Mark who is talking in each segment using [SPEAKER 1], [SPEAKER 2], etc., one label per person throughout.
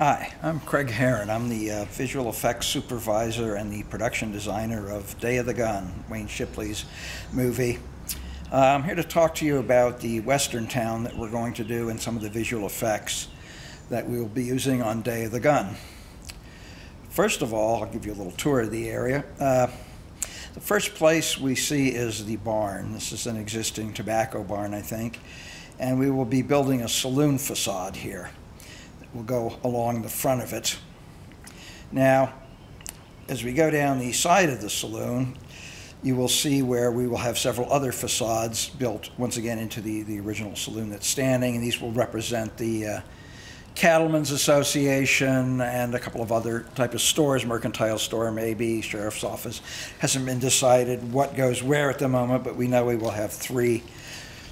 [SPEAKER 1] Hi, I'm Craig Herron. I'm the visual effects supervisor and the production designer of Day of the Gun, Wayne Shipley's movie. I'm here to talk to you about the western town that we're going to do and some of the visual effects that we will be using on Day of the Gun. First of all, I'll give you a little tour of the area. The first place we see is the barn. This is an existing tobacco barn, I think, and we will be building a saloon facade here. We'll go along the front of it. Now, as we go down the side of the saloon, you will see where we will have several other facades built once again into the original saloon that's standing, and these will represent the Cattlemen's Association and a couple of other type of stores, mercantile store maybe, sheriff's office. Hasn't been decided what goes where at the moment, but we know we will have 3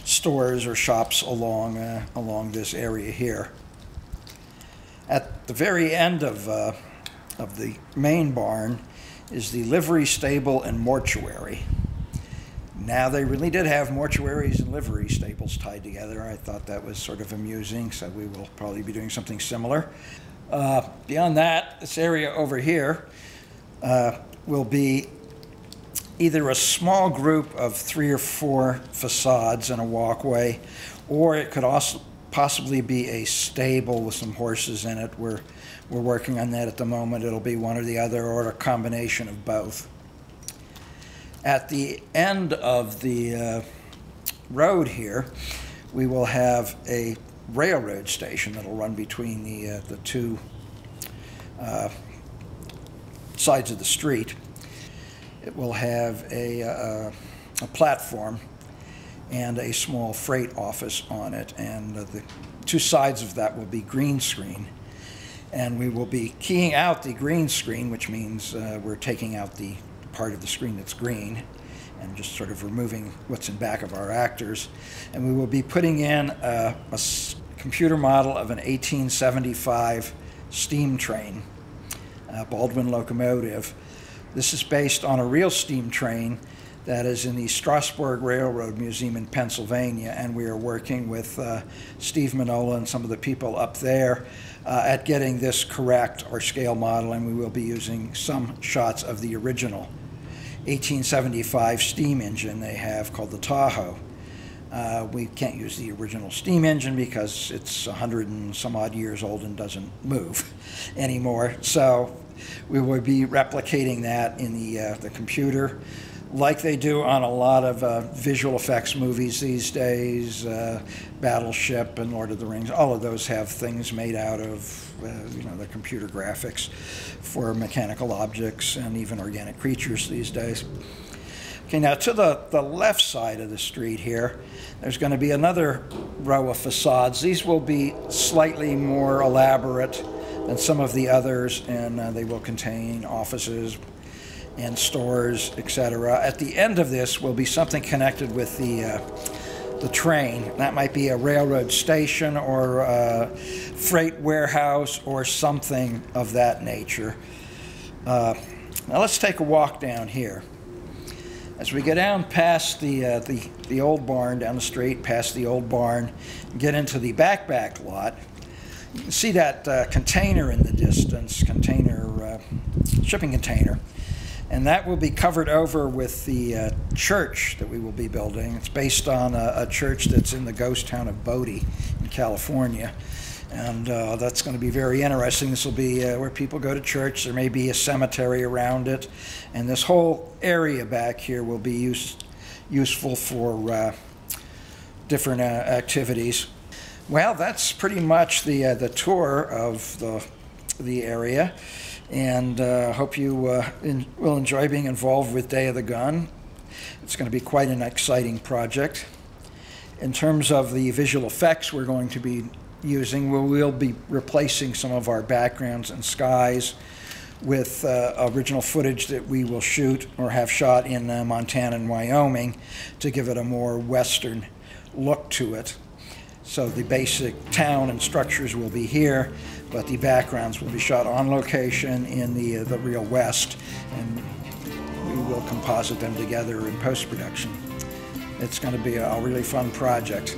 [SPEAKER 1] stores or shops along this area here. At the very end of the main barn is the livery stable and mortuary. Now, they really did have mortuaries and livery stables tied together. I thought that was sort of amusing, so we will probably be doing something similar. Beyond that, this area over here will be either a small group of 3 or 4 facades and a walkway, or it could also possibly be a stable with some horses in it. We're working on that at the moment. It'll be one or the other, or a combination of both. At the end of the road here, we will have a railroad station that'll run between the 2 sides of the street. It will have a platform and a small freight office on it, and the 2 sides of that will be green screen. And we will be keying out the green screen, which means we're taking out the part of the screen that's green and just sort of removing what's in back of our actors. And we will be putting in a computer model of an 1875 steam train, Baldwin locomotive. This is based on a real steam train that is in the Strasburg Railroad Museum in Pennsylvania, and we are working with Steve Manola and some of the people up there at getting this correct, our scale model, and we will be using some shots of the original 1875 steam engine they have called the Tahoe. We can't use the original steam engine because it's 100 and some odd years old and doesn't move anymore, so we will be replicating that in the computer, like they do on a lot of visual effects movies these days. Battleship and Lord of the Rings, all of those have things made out of the computer graphics for mechanical objects and even organic creatures these days. Okay, now to the left side of the street here, there's going to be another row of facades. These will be slightly more elaborate than some of the others, and they will contain offices and stores, etc. At the end of this will be something connected with the train. That might be a railroad station or a freight warehouse or something of that nature. Now let's take a walk down here. As we go down past the old barn, down the street, past the old barn, and get into the back lot, you can see that container in the distance, shipping container. And that will be covered over with the church that we will be building. It's based on a church that's in the ghost town of Bodie in California. And that's going to be very interesting. This will be where people go to church. There may be a cemetery around it. And this whole area back here will be useful for different activities. Well, that's pretty much the tour of the area. And hope you will enjoy being involved with Day of the Gun. It's going to be quite an exciting project. In terms of the visual effects we're going to be using, we'll be replacing some of our backgrounds and skies with original footage that we will shoot or have shot in Montana and Wyoming to give it a more western look to it. So the basic town and structures will be here, but the backgrounds will be shot on location in the real West, and we will composite them together in post-production. It's going to be a really fun project.